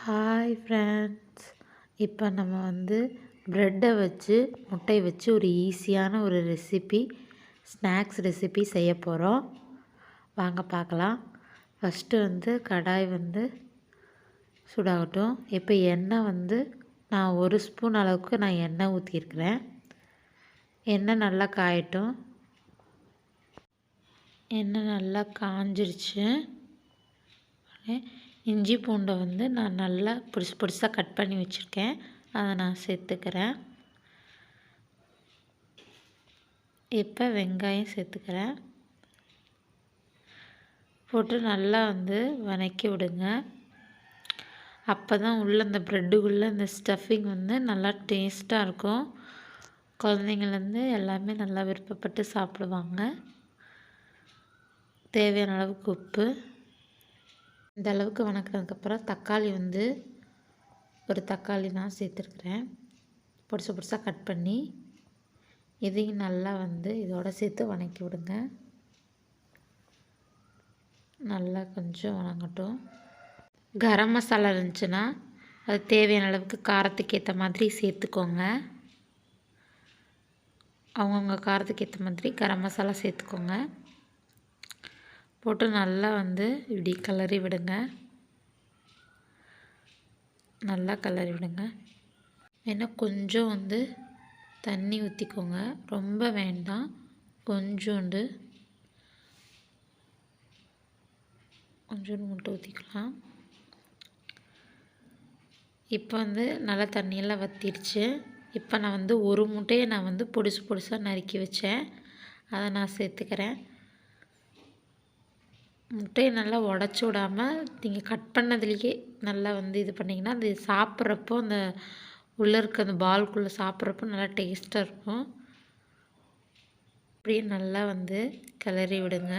Hi friends, இப்போ நம்ம ப்ரெட்டை வச்சு முட்டை வச்சு ஒரு ஈஸியான ஒரு ஸ்நாக்ஸ் ரெசிபி செய்ய போகிறோம். வாங்க பார்க்கலாம். ஃபஸ்ட்டு கடாய் சூடாகட்டும். இப்போ எண்ணெய் நான் 1 ஸ்பூன் அளவுக்கு நான் எண்ணெய் ஊற்றிருக்கிறேன். எண்ணெய் நல்லா காயட்டும். எண்ணெய் நல்லா காஞ்சிருச்சு. இஞ்சி பூண்டை நான் நல்லா பொடிசாக கட் பண்ணி வச்சுருக்கேன். அதை நான் சேர்த்துக்கிறேன். இப்போ வெங்காயம் சேர்த்துக்கிறேன். போட்டு நல்லா வதக்கி விடுங்க. அப்போ தான் உள்ள இந்த ப்ரெட்டுக்குள்ளே இந்த ஸ்டஃபிங் நல்லா டேஸ்ட்டாக இருக்கும். குழந்தைங்கள்லேருந்து எல்லாமே நல்லா விருப்பப்பட்டு சாப்பிடுவாங்க. தேவையான அளவுக்கு உப்பு. இந்த அளவுக்கு வதக்கினதுக்கப்புறம் தக்காளி ஒரு தக்காளி நான் சேர்த்துருக்குறேன். பொடிசாக கட் பண்ணி இதையும் நல்லா இதோட சேர்த்து வதக்கி விடுங்க. நல்லா கொஞ்சம் வதங்கட்டும். கரம் மசாலா இருந்துச்சுன்னா அது தேவையான அளவுக்கு காரத்துக்கு ஏற்ற மாதிரி சேர்த்துக்கோங்க. அவங்கவுங்க காரத்துக்கு ஏற்ற மாதிரி கரம் மசாலா சேர்த்துக்கோங்க. போட்டு நல்லா இப்படி கிளறி விடுங்க. நல்லா கிளறி விடுங்க. ஏன்னா கொஞ்சம் தண்ணி ஊற்றிக்கோங்க. ரொம்ப வேண்டாம், கொஞ்சோண்டு மட்டும் ஊற்றிக்கலாம். இப்போ நல்லா தண்ணியெல்லாம் வற்றிடுச்சு. இப்போ நான் ஒரு முட்டையை நான் பொடிசாக நறுக்கி வச்சேன். அதை நான் சேர்த்துக்கிறேன். முட்டையை நல்லா உடச்சி விடாமல் நீங்கள் கட் பண்ணதுலேயே நல்லா இது பண்ணிங்கன்னா அது சாப்பிட்றப்போ அந்த உள்ளே இருக்க அந்த பால்குள்ளே சாப்பிட்றப்போ நல்லா டேஸ்ட்டாக இருக்கும். அப்படியே நல்லா கிளறி விடுங்க.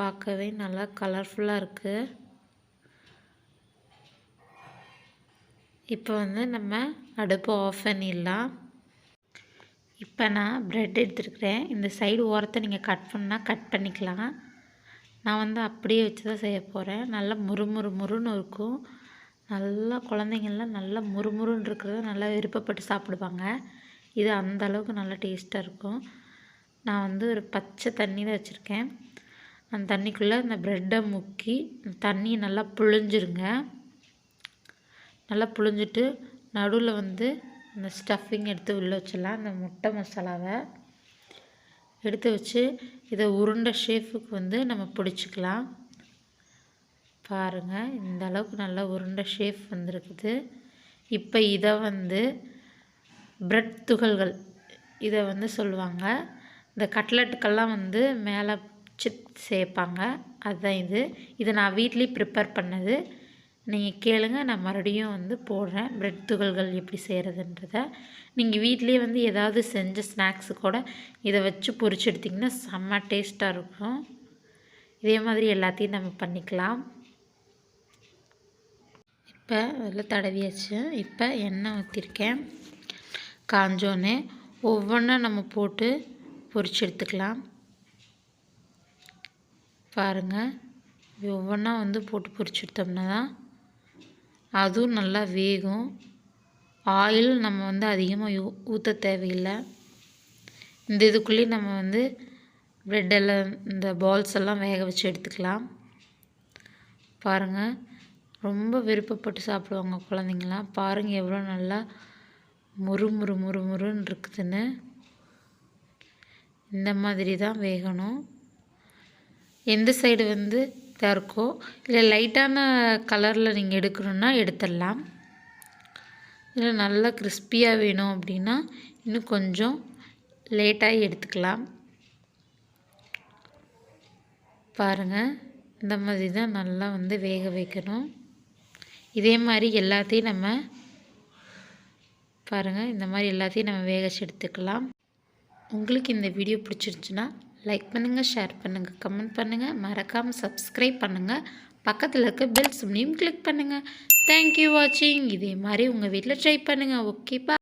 பார்க்கவே நல்லா கலர்ஃபுல்லாக இருக்குது. இப்போ நம்ம அடுப்பை ஆஃப் பண்ணிடலாம். இப்போ நான் ப்ரெட் எடுத்துருக்கிறேன். இந்த சைடு ஓரத்தை நீங்கள் கட் பண்ணிக்கலாம். நான் அப்படியே வச்சு தான் செய்ய போகிறேன். நல்லா முறுமுறுன்னு இருக்கும். நல்லா குழந்தைங்கள்லாம் நல்லா முறுமுறுன்னு இருக்கிறத நல்லா விருப்பப்பட்டு சாப்பிடுவாங்க. இது அந்த அளவுக்கு நல்லா டேஸ்ட்டாக இருக்கும். நான் ஒரு பச்சை தண்ணியில் வச்சுருக்கேன். அந்த தண்ணிக்குள்ளே இந்த ப்ரெட்டை முக்கி தண்ணியை நல்லா புழிஞ்சிருங்க. நல்லா புழிஞ்சிட்டு நடுவில் இந்த ஸ்டஃபிங் எடுத்து உள்ளே வச்சிடலாம். அந்த முட்டை மசாலாவை எடுத்து வச்சு இதை உருண்டை ஷேப்புக்கு நம்ம பிடிச்சிக்கலாம். பாருங்கள், இந்த அளவுக்கு நல்லா உருண்டை ஷேப் வந்துருக்குது. இப்போ இதை ப்ரெட் துகள்கள் இதை சொல்லுவாங்க. இந்த கட்லெட்டுக்கெல்லாம் மேலே சிப் சேர்ப்பாங்க. அதுதான் இது நான் வீட்லேயே ப்ரிப்பேர் பண்ணது. நீங்கள் கேளுங்க, நான் மறுபடியும் போடுறேன் ப்ரெட் துகள்கள் எப்படி செய்கிறதுன்றத. நீங்கள் வீட்லேயே ஏதாவது செஞ்ச ஸ்நாக்ஸு கூட இதை வச்சு பொரிச்சு எடுத்திங்கன்னா செம்ம டேஸ்ட்டாக இருக்கும். இதே மாதிரி எல்லாத்தையும் நம்ம பண்ணிக்கலாம். இப்போ அதில் தடவியாச்சு. இப்போ எண்ணெய் ஊற்றிருக்கேன். காஞ்சோன்னே ஒவ்வொன்றா நம்ம போட்டு பொரிச்சு எடுத்துக்கலாம். பாருங்கள், ஒவ்வொன்றா போட்டு பொரிச்சு எடுத்தோம்னா தான் அதுவும் நல்லா வேகும். ஆயில் நம்ம அதிகமாக ஊற்ற தேவையில்லை. இந்த இதுக்குள்ளேயே நம்ம ப்ரெட்டெல்லாம் இந்த பால்ஸ் எல்லாம் வேக வச்சு எடுத்துக்கலாம். பாருங்கள், ரொம்ப விருப்பப்பட்டு சாப்பிடுவாங்க குழந்தைங்களாம். பாருங்கள் எவ்வளோ நல்லா முறுன்னு இருக்குதுன்னு. இந்த மாதிரி தான் வேகணும். எந்த சைடு இதாக இருக்கோ இல்லை லைட்டான கலரில் நீங்கள் எடுக்கணுன்னா எடுத்துடலாம். இல்லை நல்லா கிறிஸ்பியாக வேணும் அப்படின்னா இன்னும் கொஞ்சம் லேட்டாக எடுத்துக்கலாம். பாருங்கள், இந்த மாதிரி தான் நல்லா வேக வைக்கணும். இதே மாதிரி எல்லாத்தையும் நம்ம பாருங்கள், இந்த மாதிரி எல்லாத்தையும் நம்ம வேக வச்சு எடுத்துக்கலாம். உங்களுக்கு இந்த வீடியோ பிடிச்சிருந்துச்சுன்னா லைக் பண்ணுங்கள், ஷேர் பண்ணுங்கள், கமெண்ட் பண்ணுங்கள், மறக்காமல் சப்ஸ்கிரைப் பண்ணுங்கள். பக்கத்தில் இருக்க பெல் சிம்லையும் கிளிக் பண்ணுங்கள். தேங்க்யூ வாட்சிங். இதே மாதிரி உங்கள் வீட்டில் ட்ரை பண்ணுங்கள். ஓகே, பா.